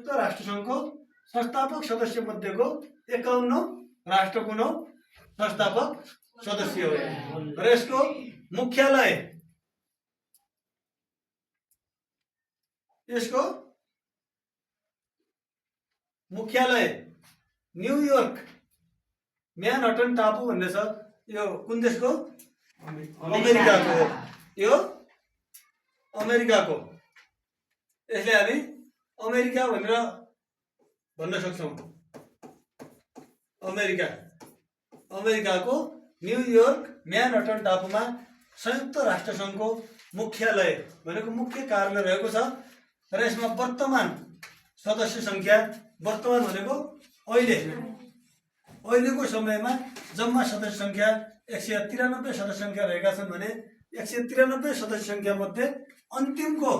राष्ट्रसङ्घको संस्थापक सदस्य मध्येको 51 राष्ट्र कुन हो? संस्थापक सदस्य हो। र यसको मुख्यालय न्युयोर्क म्यानहट्टन टापु भन्ने छ। यो कुन देशको? अमेरिकाको हो। यो अमेरिकाको। यसले हामी अमेरिका भनेर भन्न सक्छौँ। अमेरिकाको न्युयोर्क म्यानहट्टन टापुमा संयुक्त राष्ट्रसङ्घको मुख्यालय भनेको मुख्य कार्यालय रहेको छ। र यसमा वर्तमान सदस्य संख्या, वर्तमान भनेको अहिलेको समयमा जम्मा सदस्य संख्या 193 सदस्य संख्या रहेका छन् भने 193 सदस्य संख्या मध्ये अन्तिमको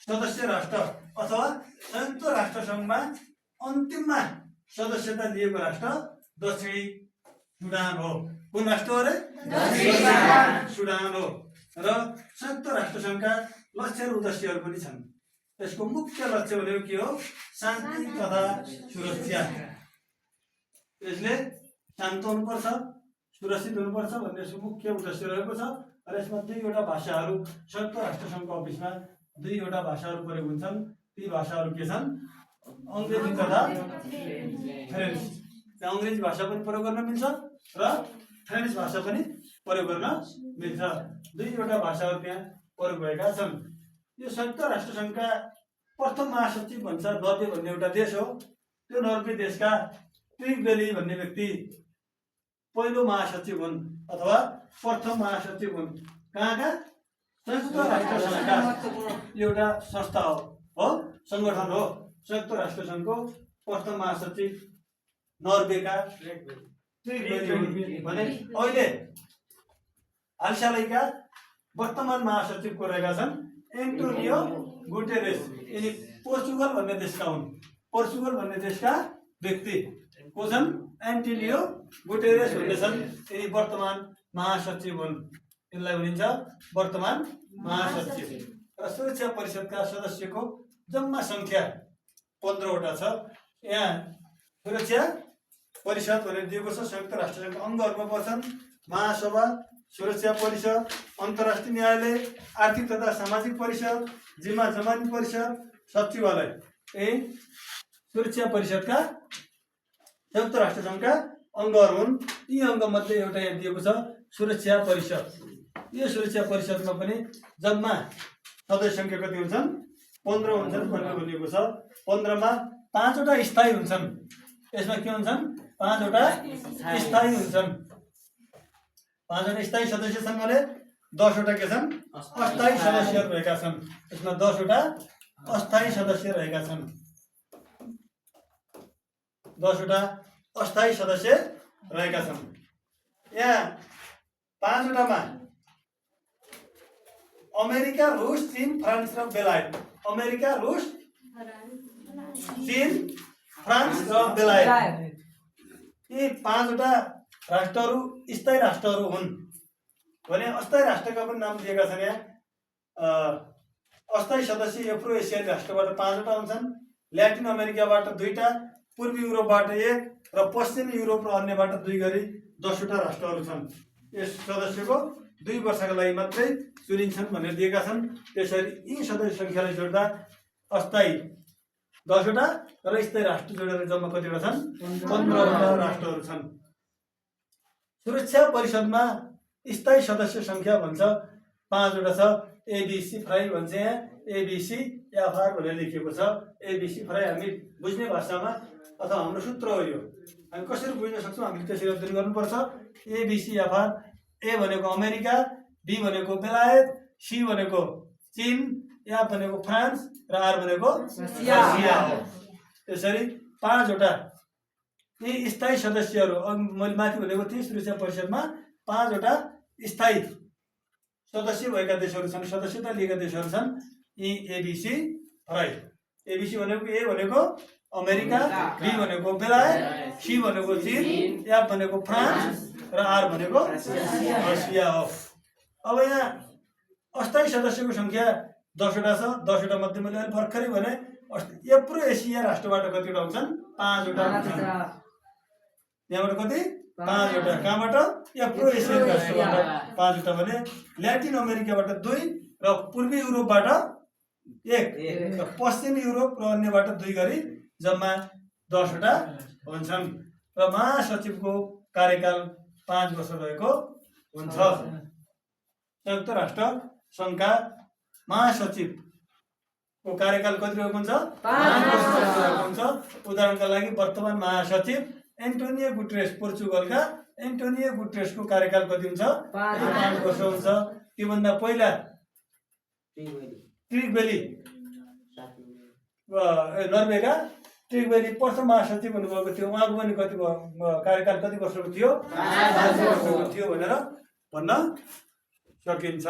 सदस्य राष्ट्र अथवा संयुक्त राष्ट्रसङ्घमा अन्तिममा सदस्यता लिएको राष्ट्र दक्षिणी सुडान हो। कुन राष्ट्र हो रे? सुडान हो। र संयुक्त राष्ट्रसङ्घका लक्ष्य र उद्देश्यहरू पनि छन्। यसको मुख्य लक्ष्य भनेको के हो? शान्ति तथा सुरक्षा। यसले शान्त हुनुपर्छ, सुरक्षित हुनुपर्छ भन्ने यसको मुख्य उद्देश्य रहेको छ। र यसमा 2वटा भाषाहरू संयुक्त राष्ट्रसङ्घको अफिसमा 2वटा भाषाहरू प्रयोग हुन्छन्। ती भाषाहरू के छन्? अङ्ग्रेजी तथा फ्रेन्च। त्यहाँ अङ्ग्रेजी भाषा पनि प्रयोग गर्न मिल्छ र फ्रेन्च भाषा पनि प्रयोग गर्न मिल्छ। 2वटा भाषाहरू त्यहाँ प्रयोग भएका छन्। यो संयुक्त राष्ट्रसङ्घका प्रथम महासचिव भन्छ नर्वे भन्ने एउटा देश हो। त्यो नर्वे देशका ट्रिगबेली भन्ने व्यक्ति पहिलो महासचिव हुन् अथवा प्रथम महासचिव हुन्। कहाँका? संयुक्त राष्ट्रसङ्घका एउटा संस्था हो, संगठन हो। संयुक्त राष्ट्रसङ्घको प्रथम महासचिव नर्वेका ट्रिगबेली हुन् भने अहिले हालसालैका वर्तमान महासचिव को रहेका छन् एन्टोनियो गुटेरेस। यिनी पोर्चुगल भन्ने देशका हुन्। पोर्चुगल भन्ने देशका व्यक्ति को छन्? एन्टोनियो गुटेरेस भन्ने छन्। यिनी वर्तमान महासचिव हुन्। यिनलाई भनिन्छ वर्तमान महासचिव। र सुरक्षा परिषदका सदस्यको जम्मा संख्या 15वटा छ। यहाँ सुरक्षा परिषद भनेर दिएको छ। संयुक्त राष्ट्रसङ्घका अङ्गहरूमा पर्छन् महासभा, सुरक्षा परिषद, अन्तर्राष्ट्रिय न्यायालय, आर्थिक तथा सामाजिक परिषद, जिम्मा जमानी परिषद, सचिवालय। यी सुरक्षा परिषदका संयुक्त राष्ट्रसङ्घका अङ्गहरू हुन्। यी अङ्गमध्ये एउटा यहाँ दिएको छ सुरक्षा परिषद। यो सुरक्षा परिषदमा पनि जम्मा सदस्य संख्या कति हुन्छन्? 15 हुन्छन् भन्ने भनिएको छ। 15 मा 5वटा स्थायी हुन्छन्। यसमा के हुन्छन्? 5वटा स्थायी हुन्छन्। 5वटा स्थायी सदस्य छन् भने 10वटा के छन्? अस्थायी सदस्यहरू रहेका छन्। यसमा 10वटा अस्थायी सदस्य रहेका छन्। 10वटा अस्थायी सदस्य रहेका छन्। यहाँ 5वटामा अमेरिका, रुस, चीन, फ्रान्स र बेलायत। अमेरिका, रुस, चीन, फ्रान्स र बेलायत। यी 5वटा राष्ट्रहरू स्थायी राष्ट्रहरू हुन् भने अस्थायी राष्ट्रका पनि नाम दिएका छन्। यहाँ अस्थायी सदस्य एफ्रो एसियाली राष्ट्रबाट 5वटा हुन्छन्। ल्याटिन अमेरिकाबाट 2टा, पूर्वी युरोपबाट 1 र पश्चिमी युरोप र अन्यबाट 2 गरी 10वटा राष्ट्रहरू छन्। यस सदस्यको 2 वर्षका लागि मात्रै चुनिन्छन् भनेर दिएका छन्। त्यसरी यी सदस्य संख्यालाई जोड्दा अस्थायी 10वटा र स्थायी राष्ट्र जोडेर जम्मा कतिवटा छन्? 15वटा राष्ट्रहरू छन्। सुरक्षा परिषदमा स्थायी सदस्य संख्या भन्छ 5वटा छ। एबीसी फ्राई भन्छ। यहाँ एबीसी एफआर भनेर लेखिएको छ। एबीसी फ्राई हामी बुझ्ने भाषामा अथवा हाम्रो सूत्र हो। यो हामी कसरी बुझ्न सक्छौँ? हामीले त्यसरी अध्ययन गर्नुपर्छ। ABC FR. ए भनेको अमेरिका, बी भनेको बेलायत, सी भनेको चीन, एफ भनेको फ्रान्स र आर भनेको रसिया हो। त्यसरी 5वटा यी स्थायी सदस्यहरू मैले माथि भनेको थिएँ। सुरक्षा परिषदमा 5वटा स्थायी सदस्य भएका देशहरू छन्, सदस्यता लिएका देशहरू छन्। यी एबीसी फ्राई। एबीसी भनेको ए भनेको अमेरिका, बी भनेको बेलायत, सी भनेको चीन, एफ भनेको फ्रान्स र आर भनेको रसिया हो। अब यहाँ अस्थायी सदस्यको संख्या 10वटा छ। 10वटा मध्ये मैले भर्खरै भने एप्रो एसिया राष्ट्रबाट कतिवटा हुन्छन् 5 वटा हुन्छन् यहाँबाट कति 5 वटा कहाँबाट एप्रो एसिया राष्ट्रबाट 5 वटा भने ल्याटिन अमेरिकाबाट 2 र पूर्वी युरोपबाट 1 र पश्चिमी युरोप र अन्यबाट 2 गरी जम्मा 10 वटा हुन्छन् र महासचिवको कार्यकाल 5 वर्ष रहेको हुन्छ संयुक्त राष्ट्र संघका महासचिवको कार्यकाल कति रहेको हुन्छ 5 वर्ष रहेको हुन्छ उदाहरणका लागि वर्तमान महासचिव एन्टोनियो गुटेरेस पोर्चुगलका एन्टोनियो गुटेरेसको कार्यकाल कति हुन्छ 5 वर्ष हुन्छ त्योभन्दा पहिला ट्रिगबेली नर्वेका ट्रिगबेली प्रथम महासचिव हुनुभएको थियो उहाँको पनि कति कार्यकाल कति वर्षको थियो 5 वर्षको थियो भनेर भन्न सकिन्छ।